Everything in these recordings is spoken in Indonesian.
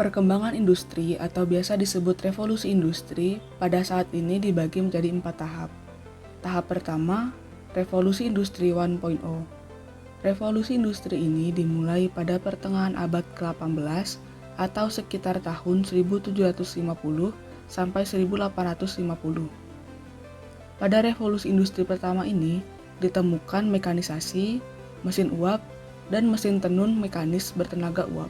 Perkembangan industri atau biasa disebut revolusi industri pada saat ini dibagi menjadi 4 tahap. Tahap pertama, revolusi industri 1.0. Revolusi industri ini dimulai pada pertengahan abad ke-18 atau sekitar tahun 1750 sampai 1850. Pada revolusi industri pertama ini ditemukan mekanisasi, mesin uap, dan mesin tenun mekanis bertenaga uap.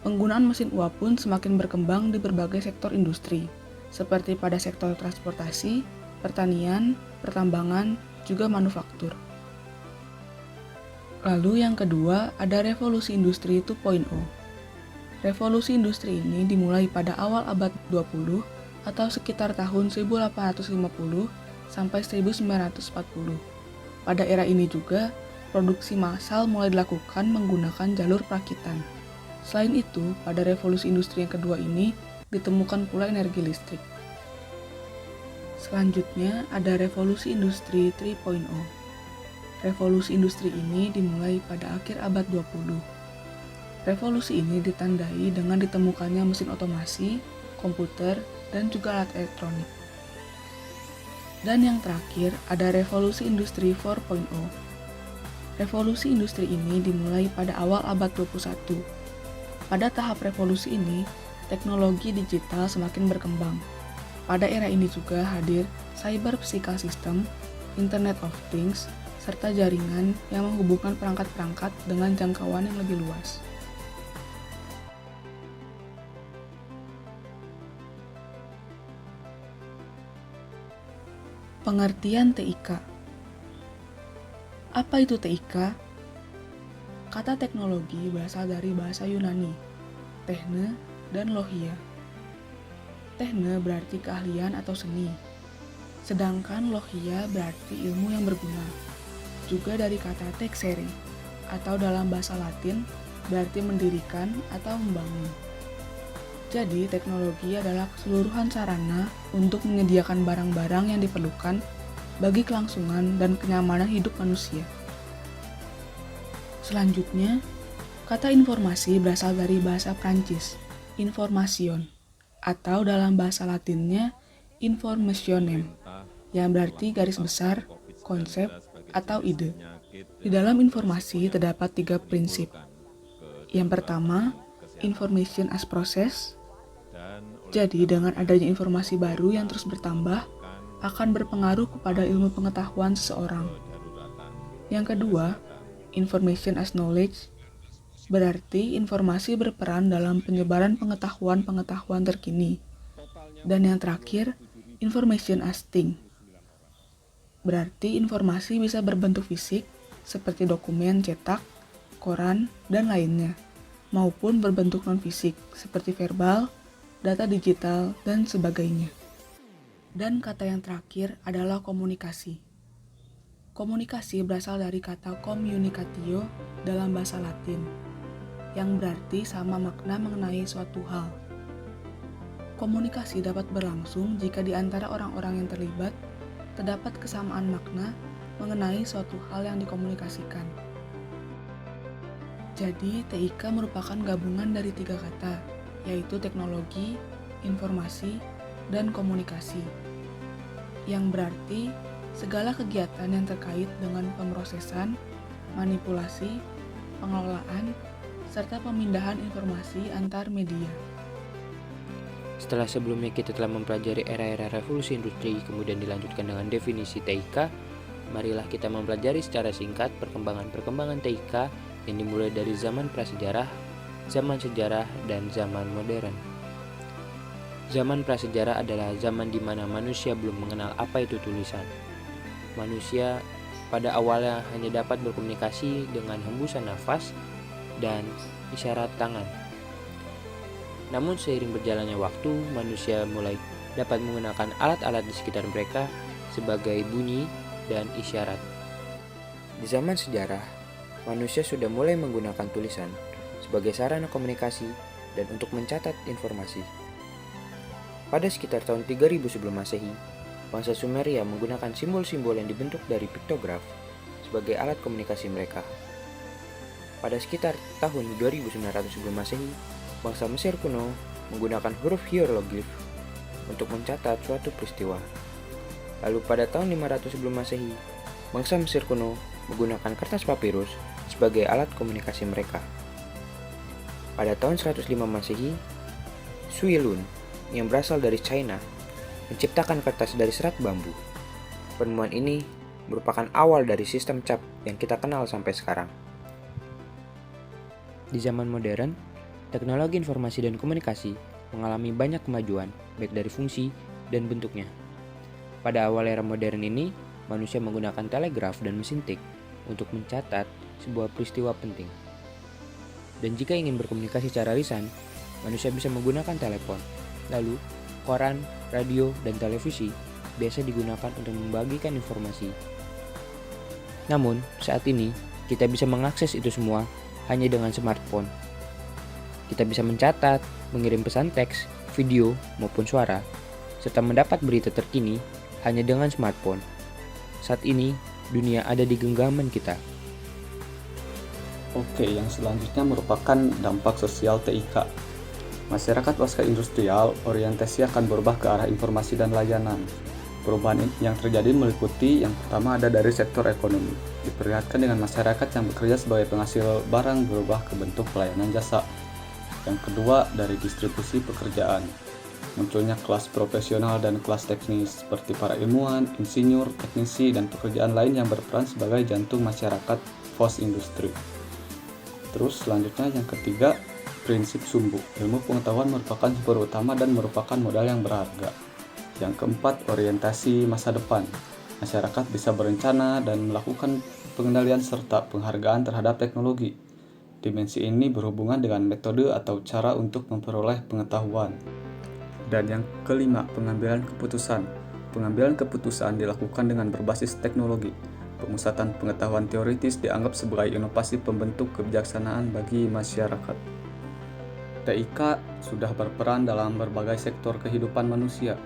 Penggunaan mesin uap pun semakin berkembang di berbagai sektor industri, seperti pada sektor transportasi, pertanian, pertambangan, juga manufaktur. Lalu yang kedua ada revolusi industri 2.0. Revolusi industri ini dimulai pada awal abad 20 atau sekitar tahun 1850 sampai 1940. Pada era ini juga, produksi massal mulai dilakukan menggunakan jalur perakitan. Selain itu, pada revolusi industri yang kedua ini ditemukan pula energi listrik. Selanjutnya ada revolusi industri 3.0. Revolusi industri ini dimulai pada akhir abad 20. Revolusi ini ditandai dengan ditemukannya mesin otomasi, komputer, dan juga alat elektronik. Dan yang terakhir ada revolusi industri 4.0. Revolusi industri ini dimulai pada awal abad 21. Pada tahap revolusi ini, teknologi digital semakin berkembang. Pada era ini juga hadir cyber physical system, Internet of Things, serta jaringan yang menghubungkan perangkat-perangkat dengan jangkauan yang lebih luas. Pengertian TIK. Apa itu TIK? Kata teknologi berasal dari bahasa Yunani, techne dan logia. Techne berarti keahlian atau seni, sedangkan logia berarti ilmu yang berguna. Juga dari kata texere, atau dalam bahasa Latin berarti mendirikan atau membangun. Jadi, teknologi adalah keseluruhan sarana untuk menyediakan barang-barang yang diperlukan bagi kelangsungan dan kenyamanan hidup manusia. Selanjutnya, kata informasi berasal dari bahasa Prancis, information, atau dalam bahasa Latinnya informationem, yang berarti garis besar, konsep, atau ide. Di dalam informasi terdapat 3 prinsip. Yang pertama, information as process. Jadi, dengan adanya informasi baru yang terus bertambah, akan berpengaruh kepada ilmu pengetahuan seseorang. Yang kedua, information as knowledge. Berarti informasi berperan dalam penyebaran pengetahuan-pengetahuan terkini. Dan yang terakhir, information as thing. Berarti informasi bisa berbentuk fisik, seperti dokumen cetak, koran, dan lainnya, maupun berbentuk non-fisik, seperti verbal, data digital, dan sebagainya. Dan kata yang terakhir adalah komunikasi. Komunikasi berasal dari kata communicatio dalam bahasa Latin, yang berarti sama makna mengenai suatu hal. Komunikasi dapat berlangsung jika di antara orang-orang yang terlibat terdapat kesamaan makna mengenai suatu hal yang dikomunikasikan. Jadi, TIK merupakan gabungan dari 3 kata, yaitu teknologi, informasi, dan komunikasi, yang berarti segala kegiatan yang terkait dengan pemrosesan, manipulasi, pengelolaan, serta pemindahan informasi antar media. Setelah sebelumnya kita telah mempelajari era-era revolusi industri, kemudian dilanjutkan dengan definisi TIK, marilah kita mempelajari secara singkat perkembangan TIK yang dimulai dari zaman prasejarah, zaman sejarah, dan zaman modern. Zaman prasejarah adalah zaman di mana manusia belum mengenal apa itu tulisan. Manusia pada awalnya hanya dapat berkomunikasi dengan hembusan nafas dan isyarat tangan. Namun seiring berjalannya waktu, manusia mulai dapat menggunakan alat-alat di sekitar mereka sebagai bunyi dan isyarat. Di zaman sejarah, manusia sudah mulai menggunakan tulisan sebagai sarana komunikasi dan untuk mencatat informasi. Pada sekitar tahun 3000 sebelum Masehi, bangsa Sumeria menggunakan simbol-simbol yang dibentuk dari piktograf sebagai alat komunikasi mereka. Pada sekitar tahun 2900 sebelum Masehi, Bangsa Mesir kuno menggunakan huruf hieroglif untuk mencatat suatu peristiwa. Lalu pada tahun 500 sebelum Masehi, bangsa Mesir kuno menggunakan kertas papirus sebagai alat komunikasi mereka. Pada tahun 105 Masehi, Sui Lun yang berasal dari China menciptakan kertas dari serat bambu. Penemuan ini merupakan awal dari sistem cap yang kita kenal sampai sekarang. Di zaman modern, teknologi informasi dan komunikasi mengalami banyak kemajuan, baik dari fungsi dan bentuknya. Pada awal era modern ini, manusia menggunakan telegraf dan mesin tik untuk mencatat sebuah peristiwa penting. Dan jika ingin berkomunikasi secara lisan, manusia bisa menggunakan telepon. Lalu, koran, radio, dan televisi biasa digunakan untuk membagikan informasi. Namun, saat ini, kita bisa mengakses itu semua hanya dengan smartphone. Kita bisa mencatat, mengirim pesan teks, video, maupun suara, serta mendapat berita terkini hanya dengan smartphone. Saat ini, dunia ada di genggaman kita. Oke, yang selanjutnya merupakan dampak sosial TIK. Masyarakat pasca industrial, orientasi akan berubah ke arah informasi dan layanan. Perubahan yang terjadi meliputi yang pertama ada dari sektor ekonomi. Diperlihatkan dengan masyarakat yang bekerja sebagai penghasil barang berubah ke bentuk pelayanan jasa. Yang kedua dari distribusi pekerjaan. Munculnya kelas profesional dan kelas teknis seperti para ilmuwan, insinyur, teknisi, dan pekerjaan lain yang berperan sebagai jantung masyarakat post industri. Terus selanjutnya yang ketiga, prinsip sumbu. Ilmu pengetahuan merupakan sumber utama dan merupakan modal yang berharga. Yang keempat, orientasi masa depan. Masyarakat bisa berencana dan melakukan pengendalian serta penghargaan terhadap teknologi. Dimensi ini berhubungan dengan metode atau cara untuk memperoleh pengetahuan. Dan yang kelima, pengambilan keputusan. Pengambilan keputusan dilakukan dengan berbasis teknologi. Pemusatan pengetahuan teoritis dianggap sebagai inovasi pembentuk kebijaksanaan bagi masyarakat. TIK sudah berperan dalam berbagai sektor kehidupan manusia.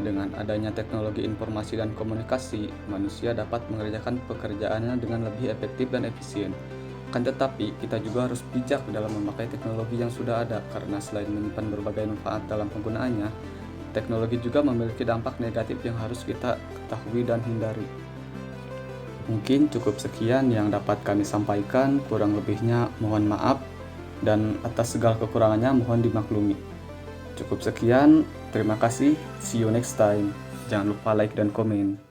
Dengan adanya teknologi informasi dan komunikasi, manusia dapat mengerjakan pekerjaannya dengan lebih efektif dan efisien. Akan tetapi, kita juga harus bijak dalam memakai teknologi yang sudah ada, karena selain menyimpan berbagai manfaat dalam penggunaannya, teknologi juga memiliki dampak negatif yang harus kita ketahui dan hindari. Mungkin cukup sekian yang dapat kami sampaikan, kurang lebihnya mohon maaf, dan atas segala kekurangannya mohon dimaklumi. Cukup sekian, terima kasih, see you next time. Jangan lupa like dan komen.